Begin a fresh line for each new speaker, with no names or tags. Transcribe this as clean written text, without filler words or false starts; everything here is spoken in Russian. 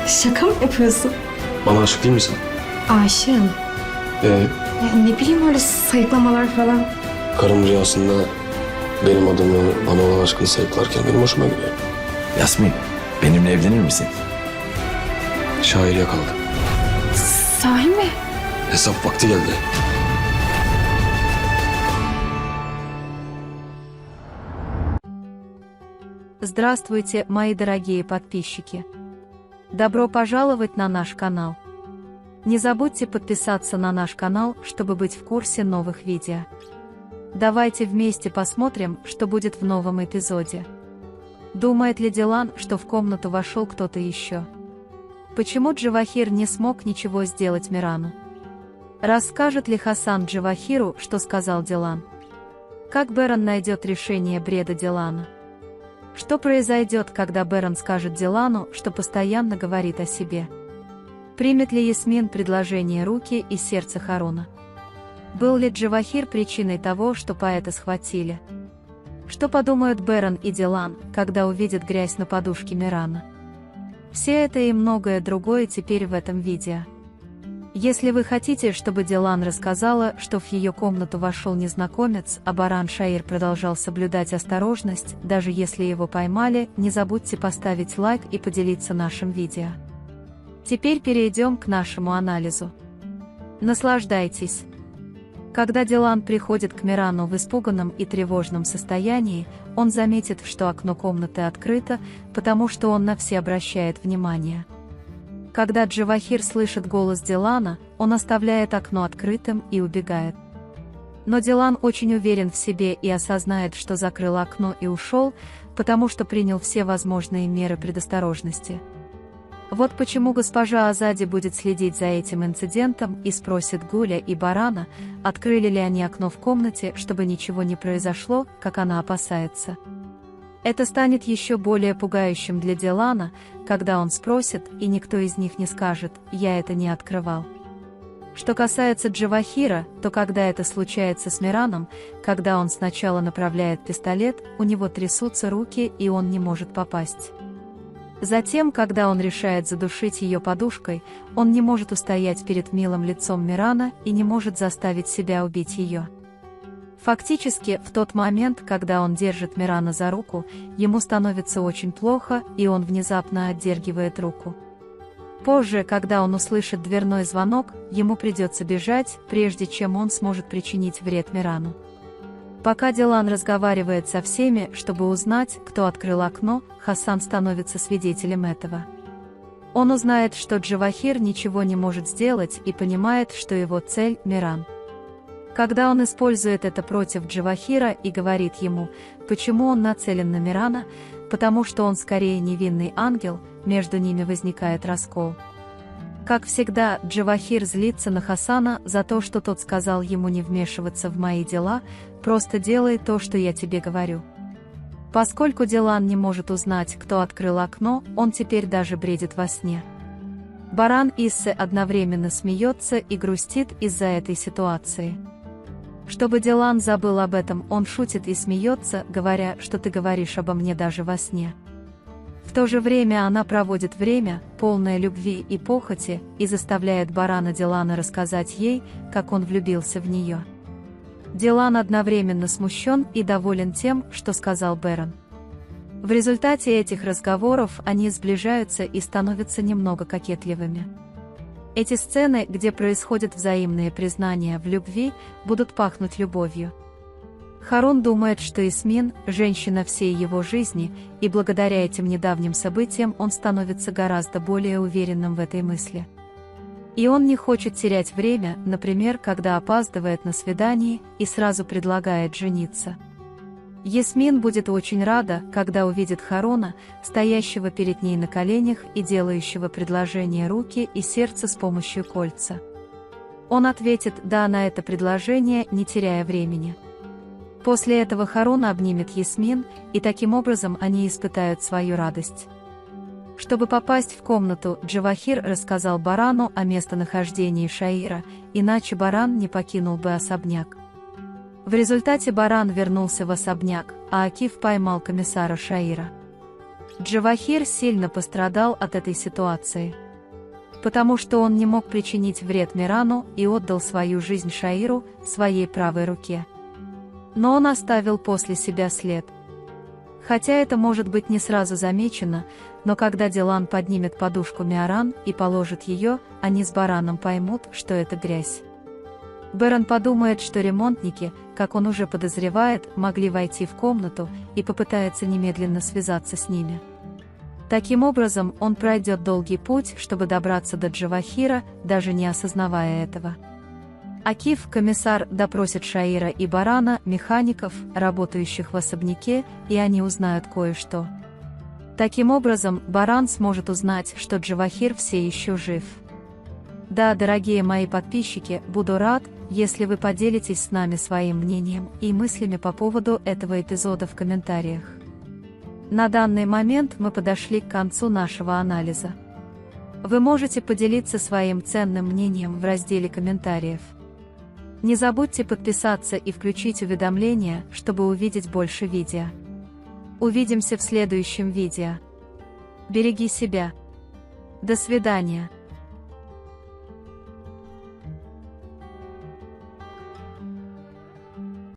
Şaka mı yapıyorsun?
Bana aşık değil misin?
Aşığım. Ne bileyim öyle sayıklamalar falan.
Karım rüyasında benim adımı, bana olan aşkını sayıklarken benim hoşuma gidiyor.
Yasmin, benimle evlenir misin?
Şair yakaladı.
Sahi mi?
Hesap vakti geldi.
Здравствуйте, мои дорогие подписчики! Добро пожаловать на наш канал! Не забудьте подписаться на наш канал, чтобы быть в курсе новых видео. Давайте вместе посмотрим, что будет в новом эпизоде. Думает ли Дилан, что в комнату вошел кто-то еще? Почему Джавахир не смог ничего сделать Мирану? Расскажет ли Хасан Джавахиру, что сказал Дилан? Как Берон найдет решение бреда Дилана? Что произойдет, когда Берон скажет Дилану, что постоянно говорит о себе? Примет ли Ясмин предложение руки и сердца Харуна? Был ли Джавахир причиной того, что поэта схватили? Что подумают Берон и Дилан, когда увидят грязь на подушке Мирана? Все это и многое другое теперь в этом видео. Если вы хотите, чтобы Дилан рассказала, что в ее комнату вошел незнакомец, а Баран Шаир продолжал соблюдать осторожность, даже если его поймали, не забудьте поставить лайк и поделиться нашим видео. Теперь перейдем к нашему анализу. Наслаждайтесь! Когда Дилан приходит к Мирану в испуганном и тревожном состоянии, он заметит, что окно комнаты открыто, потому что он на все обращает внимание. Когда Джавахир слышит голос Дилана, он оставляет окно открытым и убегает. Но Дилан очень уверен в себе и осознает, что закрыл окно и ушел, потому что принял все возможные меры предосторожности. Вот почему госпожа Азади будет следить за этим инцидентом и спросит Гуля и Барана, открыли ли они окно в комнате, чтобы ничего не произошло, как она опасается. Это станет еще более пугающим для Дилана, когда он спросит, и никто из них не скажет «я это не открывал». Что касается Джавахира, то когда это случается с Мираном, когда он сначала направляет пистолет, у него трясутся руки и он не может попасть. Затем, когда он решает задушить ее подушкой, он не может устоять перед милым лицом Мирана и не может заставить себя убить ее. Фактически, в тот момент, когда он держит Мирана за руку, ему становится очень плохо, и он внезапно отдергивает руку. Позже, когда он услышит дверной звонок, ему придется бежать, прежде чем он сможет причинить вред Мирану. Пока Дилан разговаривает со всеми, чтобы узнать, кто открыл окно, Хасан становится свидетелем этого. Он узнает, что Джавахир ничего не может сделать и понимает, что его цель – Миран. Когда он использует это против Джавахира и говорит ему, почему он нацелен на Мирана, потому что он скорее невинный ангел, между ними возникает раскол. Как всегда, Джавахир злится на Хасана за то, что тот сказал ему не вмешиваться в мои дела, просто делай то, что я тебе говорю. Поскольку Дилан не может узнать, кто открыл окно, он теперь даже бредит во сне. Баран Иссе одновременно смеется и грустит из-за этой ситуации. Чтобы Дилан забыл об этом, он шутит и смеется, говоря, что ты говоришь обо мне даже во сне. В то же время она проводит время, полное любви и похоти, и заставляет Барана Дилана рассказать ей, как он влюбился в нее. Дилан одновременно смущен и доволен тем, что сказал Берон. В результате этих разговоров они сближаются и становятся немного кокетливыми. Эти сцены, где происходят взаимные признания в любви, будут пахнуть любовью. Харун думает, что Ясмин – женщина всей его жизни, и благодаря этим недавним событиям он становится гораздо более уверенным в этой мысли. И он не хочет терять время, например, когда опаздывает на свидание и сразу предлагает жениться. Ясмин будет очень рада, когда увидит Харуна, стоящего перед ней на коленях и делающего предложение руки и сердца с помощью кольца. Он ответит «да» на это предложение, не теряя времени. После этого Харун обнимет Ясмин, и таким образом они испытают свою радость. Чтобы попасть в комнату, Джавахир рассказал Барану о местонахождении Шаира, иначе Баран не покинул бы особняк. В результате Баран вернулся в особняк, а Акиф поймал комиссара Шаира. Джавахир сильно пострадал от этой ситуации, потому что он не мог причинить вред Мирану и отдал свою жизнь Шаиру, своей правой руке. Но он оставил после себя след. Хотя это может быть не сразу замечено, но когда Дилан поднимет подушку Миаран и положит ее, они с Бараном поймут, что это грязь. Бэрон подумает, что ремонтники, как он уже подозревает, могли войти в комнату и попытается немедленно связаться с ними. Таким образом, он пройдет долгий путь, чтобы добраться до Джавахира, даже не осознавая этого. Акиф, комиссар, допросит Шаира и Барана, механиков, работающих в особняке, и они узнают кое-что. Таким образом, Баран сможет узнать, что Джавахир все еще жив. Да, дорогие мои подписчики, буду рад, если вы поделитесь с нами своим мнением и мыслями по поводу этого эпизода в комментариях. На данный момент мы подошли к концу нашего анализа. Вы можете поделиться своим ценным мнением в разделе комментариев. Не забудьте подписаться и включить уведомления, чтобы увидеть больше видео. Увидимся в следующем видео. Береги себя. До свидания.